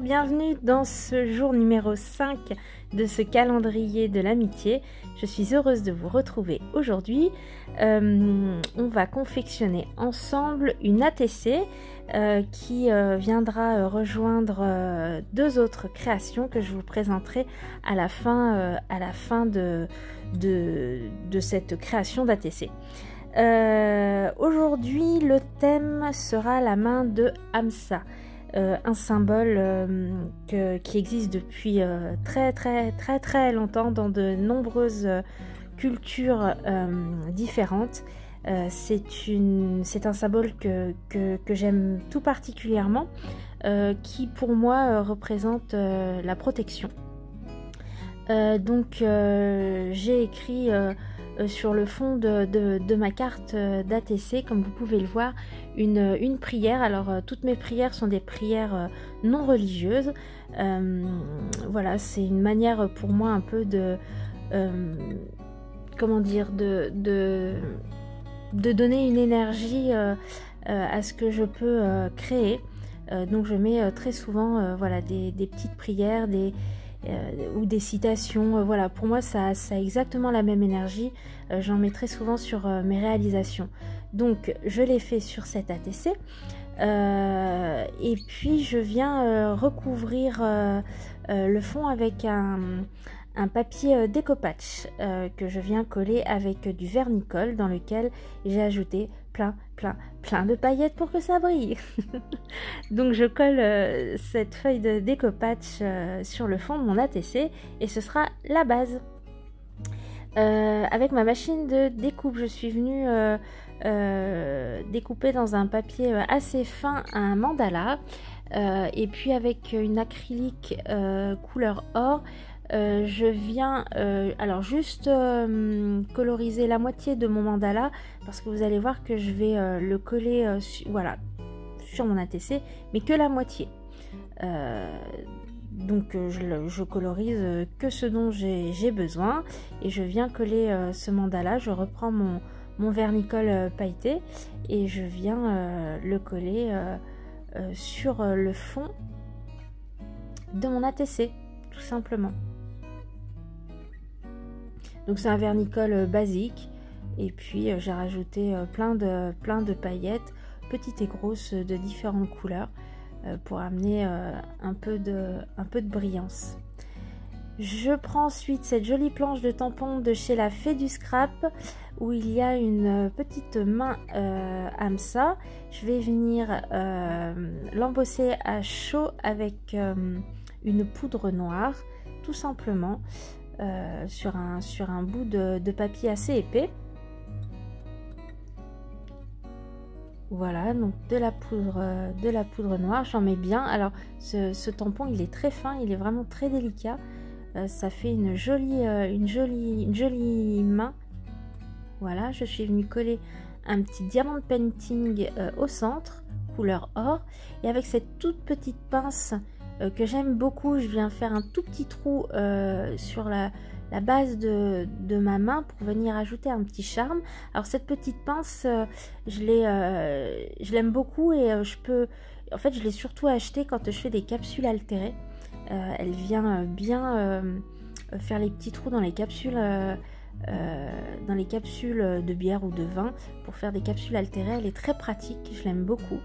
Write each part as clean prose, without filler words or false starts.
bienvenue dans ce jour numéro 5 de ce calendrier de l'amitié. Je suis heureuse de vous retrouver aujourd'hui. On va confectionner ensemble une ATC qui viendra rejoindre deux autres créations que je vous présenterai à la fin de cette création d'ATC. Aujourd'hui, le thème sera la main de Hamsa. Un symbole qui existe depuis très longtemps dans de nombreuses cultures différentes. C'est un symbole que j'aime tout particulièrement, qui pour moi représente la protection. Donc j'ai écrit sur le fond de ma carte d'ATC, comme vous pouvez le voir, une prière. Alors toutes mes prières sont des prières non religieuses. Voilà, c'est une manière pour moi un peu de donner une énergie à ce que je peux créer. Donc je mets très souvent voilà, des petites prières, ou des citations. Voilà, pour moi ça a exactement la même énergie. J'en mets très souvent sur mes réalisations. Donc je l'ai fait sur cette ATC. Et puis je viens recouvrir le fond avec un papier découpage que je viens coller avec du vernicole, dans lequel j'ai ajouté plein de paillettes pour que ça brille. Donc je colle cette feuille de découpage sur le fond de mon ATC et ce sera la base. Avec ma machine de découpe, je suis venue découper dans un papier assez fin un mandala, et puis avec une acrylique couleur or, je viens alors juste coloriser la moitié de mon mandala, parce que vous allez voir que je vais le coller voilà, sur mon ATC, mais que la moitié. Donc je colorise que ce dont j'ai besoin, et je viens coller ce mandala. Je reprends mon vernicole pailleté et je viens le coller sur le fond de mon ATC, tout simplement. Donc c'est un vernicole basique, et puis j'ai rajouté plein de paillettes, petites et grosses, de différentes couleurs, pour amener un peu de brillance. Je prends ensuite cette jolie planche de tampon de chez la Fée du Scrap, où il y a une petite main Hamsa. Je vais venir l'embosser à chaud avec une poudre noire, tout simplement, sur un bout de papier assez épais. Voilà, donc de la poudre noire, j'en mets bien. Alors ce tampon, il est très fin, il est vraiment très délicat. Ça fait une jolie main. Voilà, je suis venue coller un petit diamant painting au centre, couleur or, et avec cette toute petite pince que j'aime beaucoup, je viens faire un tout petit trou sur la base de ma main pour venir ajouter un petit charme. Alors cette petite pince, je l'aime beaucoup, et en fait je l'ai surtout achetée quand je fais des capsules altérées. Elle vient bien faire les petits trous dans les capsules de bière ou de vin, pour faire des capsules altérées. Elle est très pratique, je l'aime beaucoup.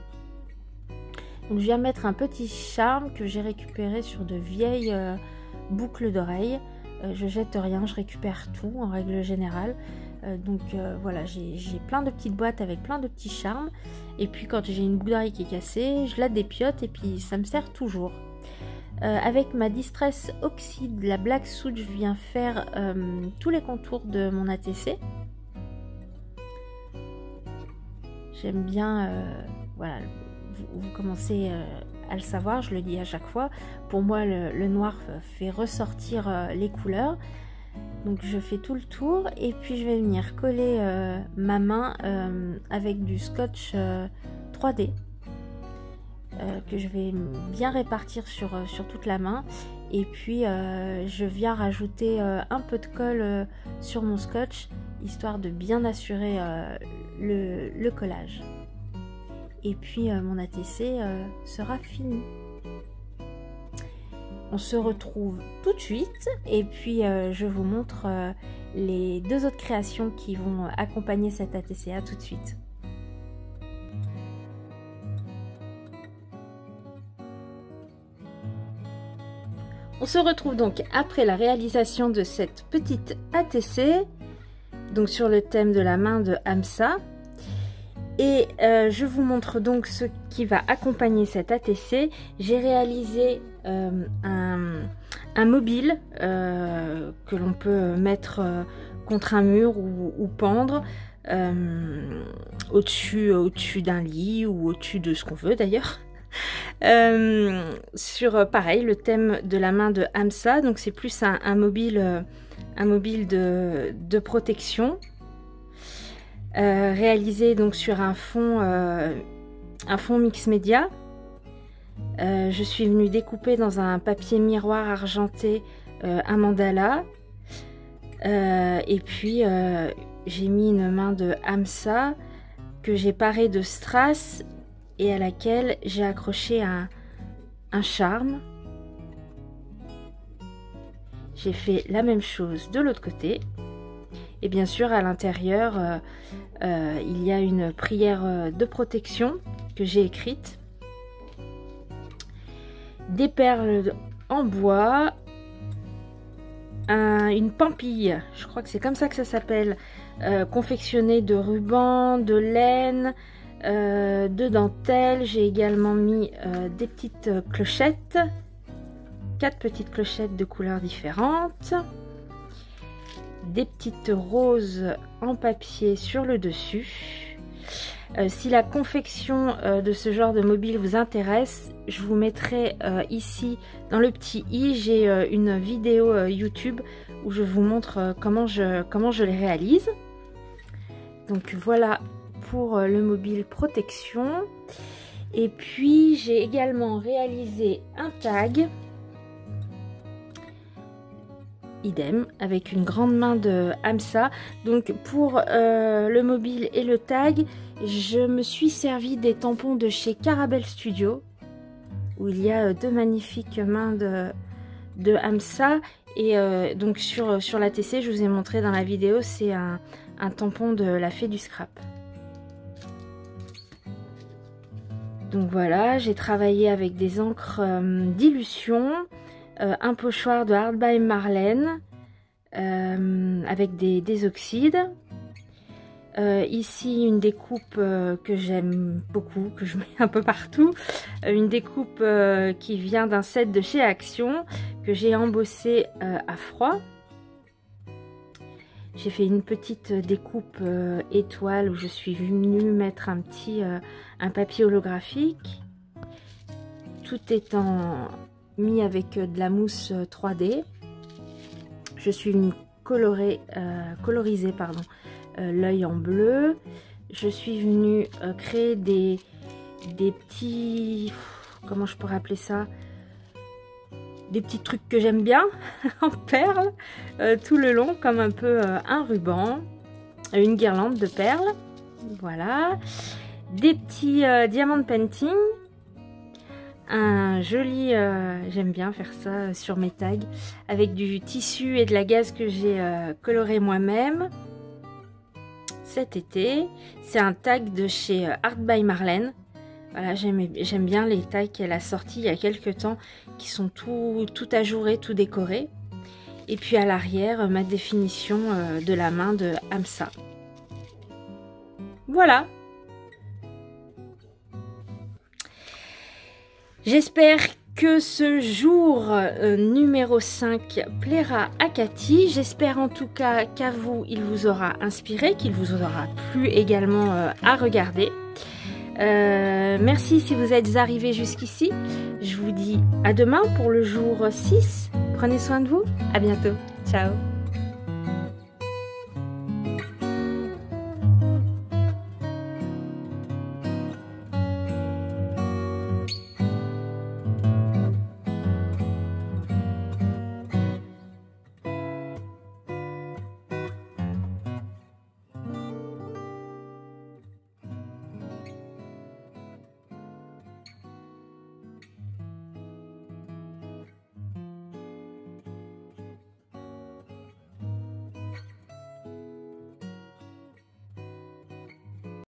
Donc je viens mettre un petit charme que j'ai récupéré sur de vieilles boucles d'oreilles. Je jette rien, je récupère tout en règle générale. Donc voilà, j'ai plein de petites boîtes avec plein de petits charmes. Et puis quand j'ai une boucle d'oreille qui est cassée, je la dépiote, et puis ça me sert toujours. Avec ma Distress Oxide, la Black Soot, je viens faire tous les contours de mon ATC. J'aime bien, voilà, vous commencez à le savoir, je le dis à chaque fois. Pour moi, le noir fait ressortir les couleurs. Donc je fais tout le tour, et puis je vais venir coller ma main avec du scotch 3D. Que je vais bien répartir sur toute la main, et puis je viens rajouter un peu de colle sur mon scotch, histoire de bien assurer le collage. Et puis mon ATC sera fini. On se retrouve tout de suite et puis je vous montre les 2 autres créations qui vont accompagner cette ATCA tout de suite. On se retrouve donc après la réalisation de cette petite ATC, donc sur le thème de la main de Hamsa. Et je vous montre donc ce qui va accompagner cette ATC. J'ai réalisé un mobile que l'on peut mettre contre un mur ou pendre au-dessus d'un lit ou au-dessus de ce qu'on veut d'ailleurs. Sur pareil le thème de la main de Hamsa, donc c'est plus un mobile de protection réalisé donc sur un fond mix média. Je suis venue découper dans un papier miroir argenté un mandala et puis j'ai mis une main de Hamsa que j'ai parée de strass et à laquelle j'ai accroché un charme. J'ai fait la même chose de l'autre côté. Et bien sûr, à l'intérieur, il y a une prière de protection que j'ai écrite. Des perles en bois. Une pampille, je crois que c'est comme ça que ça s'appelle, confectionnée de ruban, de laine, de dentelle. J'ai également mis des petites clochettes, 4 petites clochettes de couleurs différentes, des petites roses en papier sur le dessus. Si la confection de ce genre de mobile vous intéresse, je vous mettrai ici dans le petit i, j'ai une vidéo YouTube où je vous montre comment je les réalise. Donc voilà pour le mobile protection. Et puis j'ai également réalisé un tag, idem, avec une grande main de Hamsa. Donc pour le mobile et le tag, je me suis servi des tampons de chez Carabel Studio, où il y a 2 magnifiques mains de Hamsa. Et donc sur la TC, je vous ai montré dans la vidéo, c'est un tampon de la Fée du Scrap. Donc voilà, j'ai travaillé avec des encres dilution, un pochoir de Art by Marlène avec des oxydes. Ici une découpe que j'aime beaucoup, que je mets un peu partout. Une découpe qui vient d'un set de chez Action que j'ai embossé à froid. J'ai fait une petite découpe étoile où je suis venue mettre un papier holographique. Tout étant mis avec de la mousse 3D. Je suis venue coloriser l'œil en bleu. Je suis venue créer des petits... Comment je pourrais appeler ça? Des petits trucs que j'aime bien en perles tout le long, comme un peu un ruban, une guirlande de perles. Voilà. Des petits diamond painting. Un joli, j'aime bien faire ça sur mes tags, avec du tissu et de la gaze que j'ai coloré moi-même cet été. C'est un tag de chez Art by Marlène. Voilà, j'aime bien les tags qu'elle a sortis il y a quelques temps, qui sont tout ajourés, tout décorés. Et puis à l'arrière, ma définition de la main de Hamsa. Voilà. J'espère que ce jour numéro 5 plaira à Cathy. J'espère en tout cas qu'à vous, il vous aura inspiré, qu'il vous aura plu également à regarder. Merci si vous êtes arrivés jusqu'ici. Je vous dis à demain pour le jour 6. Prenez soin de vous. À bientôt. Ciao.